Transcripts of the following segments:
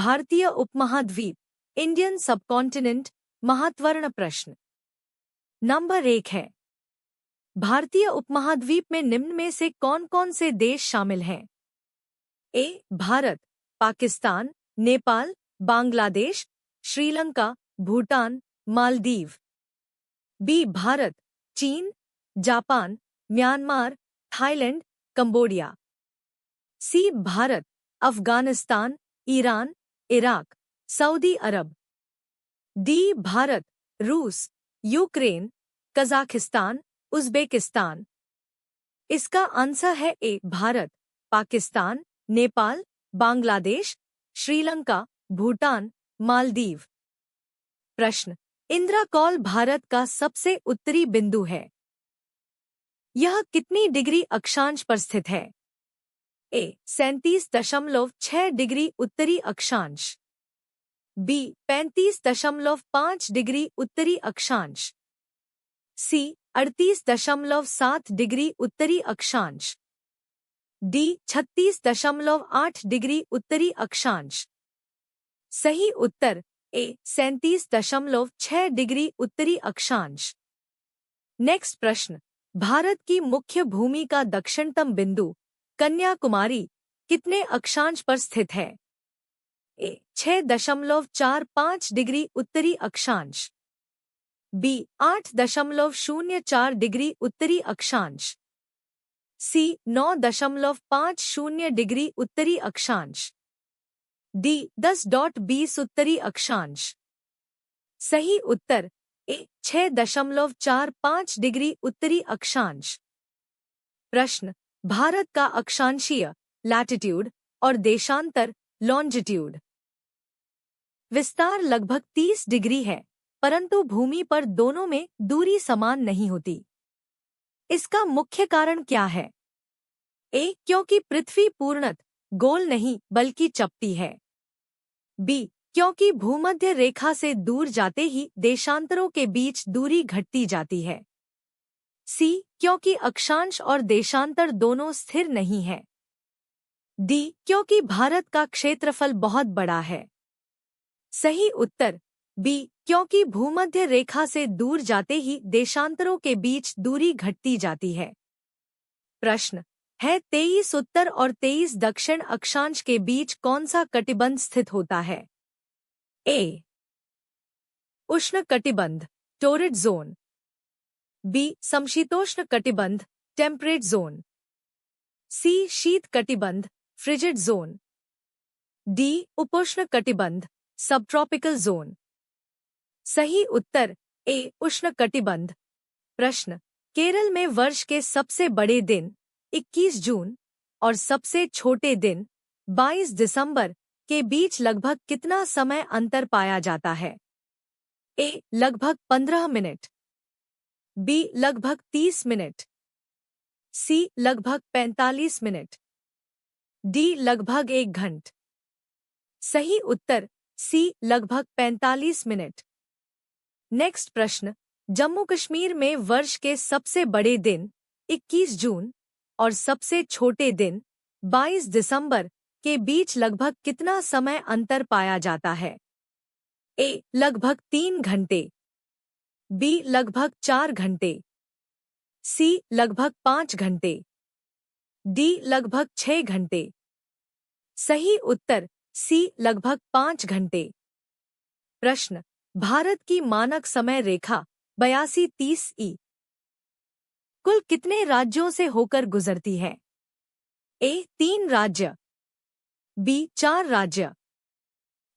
भारतीय उपमहाद्वीप, Indian subcontinent, महत्वपूर्ण प्रश्न। नंबर 1 है, भारतीय उपमहाद्वीप में निम्न में से कौन कौन से देश शामिल हैं? ए. भारत, पाकिस्तान, नेपाल, बांग्लादेश, श्रीलंका, भूटान, मालदीव। बी. भारत, चीन, Japan, Myanmar, Thailand, Cambodia. C. Bharat, Afghanistan, Iran, Iraq, Saudi Arab. D. Bharat, रूस, यूक्रेन, कजाकिस्तान, उज़्बेकिस्तान। इसका आंसर है ए. भारत, पाकिस्तान, नेपाल, बांग्लादेश, श्रीलंका, भूटान, मालदीव। प्रश्न, इंदिरा कौल भारत का सबसे उत्तरी बिंदु है। यह कितनी डिग्री अक्षांश पर स्थित है? ए. 37.6 डिग्री उत्तरी अक्षांश। बी. 35.5 डिग्री उत्तरी अक्षांश। सी. 38.7 डिग्री उत्तरी अक्षांश। डी. 36.8 डिग्री उत्तरी अक्षांश। सही उत्तर ए. 37.6 डिग्री उत्तरी अक्षांश। नेक्स्ट प्रश्न, भारत की मुख्य भूमि का दक्षिणतम बिंदु कन्याकुमारी कितने अक्षांश पर स्थित है? ए. 6.45 डिग्री उत्तरी अक्षांश। बी. 8.04 डिग्री उत्तरी अक्षांश। सी. 9.50 डिग्री उत्तरी अक्षांश। डी. 10.20 उत्तरी अक्षांश। सही उत्तर ए. 6.45 डिग्री उत्तरी अक्षांश। प्रश्न, भारत का अक्षांशीय लैटिट्यूड और देशांतर लॉन्जिट्यूड। विस्तार लगभग 30 डिग्री है, परंतु भूमि पर दोनों में दूरी समान नहीं होती। इसका मुख्य कारण क्या है? ए. क्योंकि पृथ्वी पूर्णतः गोल नहीं बल्कि चपटी है। बी. क्योंकि भूमध्य रेखा से दूर जाते ही देशांतरों के बीच दूरी घटती जाती है। सी. क्योंकि अक्षांश और देशांतर दोनों स्थिर नहीं है। डी. क्योंकि भारत का क्षेत्रफल बहुत बड़ा है। सही उत्तर बी. क्योंकि भूमध्य रेखा से दूर जाते ही देशांतरों के बीच दूरी घटती जाती है। प्रश्न है, 23 उत्तर और 23 दक्षिण अक्षांश के बीच कौन सा कटिबंध स्थित होता है? ए. उष्ण कटिबंध टोरिड जोन। बी. समशीतोष्ण कटिबंध टेम्परेट जोन। सी. शीत कटिबंध फ्रिजिड जोन। डी. उपोष्ण कटिबंध सबट्रॉपिकल जोन। सही उत्तर ए. उष्ण कटिबंध। प्रश्न, केरल में वर्ष के सबसे बड़े दिन 21 जून और सबसे छोटे दिन 22 दिसंबर के बीच लगभग कितना समय अंतर पाया जाता है? ए. लगभग 15 मिनट। बी. लगभग 30 मिनट। सी. लगभग 45 मिनट। डी. लगभग 1 घंटा। सही उत्तर सी. लगभग 45 मिनट। नेक्स्ट प्रश्न, जम्मू कश्मीर में वर्ष के सबसे बड़े दिन 21 जून और सबसे छोटे दिन 22 दिसंबर के बीच लगभग कितना समय अंतर पाया जाता है? ए. लगभग 3 घंटे। बी. लगभग 4 घंटे। सी. लगभग 5 घंटे। डी. लगभग 6 घंटे। सही उत्तर सी. लगभग 5 घंटे। प्रश्न, भारत की मानक समय रेखा 8230 ई कुल कितने राज्यों से होकर गुजरती है? ए. 3 राज्य। बी. 4 राज्य।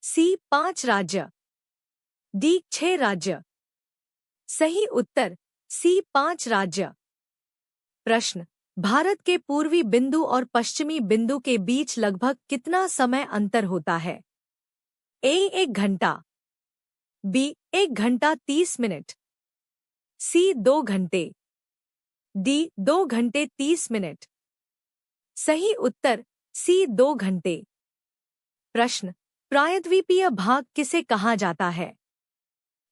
सी. 5 राज्य। डी. 6 राज्य। सही उत्तर सी. 5 राज्य। प्रश्न, भारत के पूर्वी बिंदु और पश्चिमी बिंदु के बीच लगभग कितना समय अंतर होता है? ए. 1 घंटा। बी. 1 घंटा 30 मिनट। सी. 2 घंटे। डी. 2 घंटे 30 मिनट। सही उत्तर सी. 2 घंटे। प्रश्न, प्रायद्वीपीय भाग किसे कहा जाता है?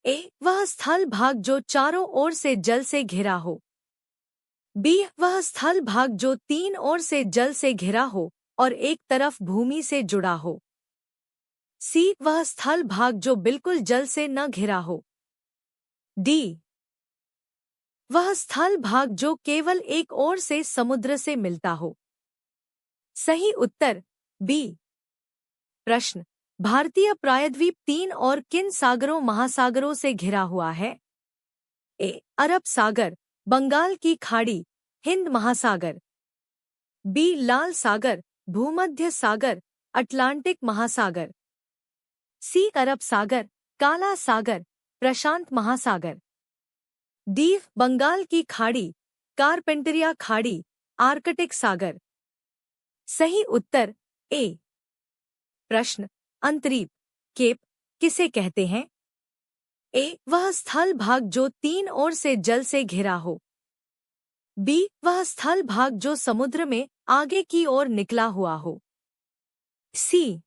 ए. वह स्थल भाग जो चारों ओर से जल से घिरा हो। बी. वह स्थल भाग जो 3 ओर से जल से घिरा हो और एक तरफ भूमि से जुड़ा हो। सी वह स्थल भाग जो बिल्कुल जल से न घिरा हो। डी वह स्थल भाग जो केवल एक ओर से समुद्र से मिलता हो। सही उत्तर बी। प्रश्न, भारतीय प्रायद्वीप तीन और किन सागरों महासागरों से घिरा हुआ है? ए अरब सागर, बंगाल की खाड़ी, हिंद महासागर। बी लाल सागर, भूमध्य सागर, अटलांटिक महासागर। सी अरब सागर, काला सागर, प्रशांत महासागर। डी बंगाल की खाड़ी, कारपेंटरिया खाड़ी, आर्कटिक सागर। सही उत्तर ए। प्रश्न, अंतरीप केप किसे कहते हैं? ए वह स्थल भाग जो तीन ओर से जल से घिरा हो। बी वह स्थल भाग जो समुद्र में आगे की ओर निकला हुआ हो। सी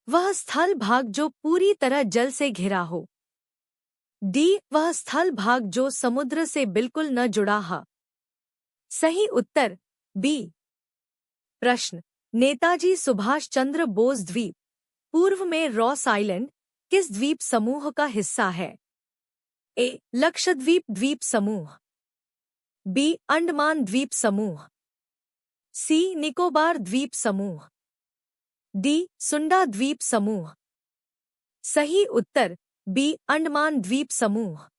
वह स्थल भाग जो पूरी तरह जल से घिरा हो। डी वह स्थल भाग जो समुद्र से बिल्कुल न जुड़ा हो। सही उत्तर बी। प्रश्न, नेताजी सुभाष चंद्र बोस द्वीप पूर्व में रॉस आइलैंड किस द्वीप समूह का हिस्सा है? ए लक्षद्वीप द्वीप समूह। बी अंडमान द्वीप समूह। सी निकोबार द्वीप समूह। डी सुंडा द्वीप समूह। सही उत्तर बी अंडमान द्वीप समूह।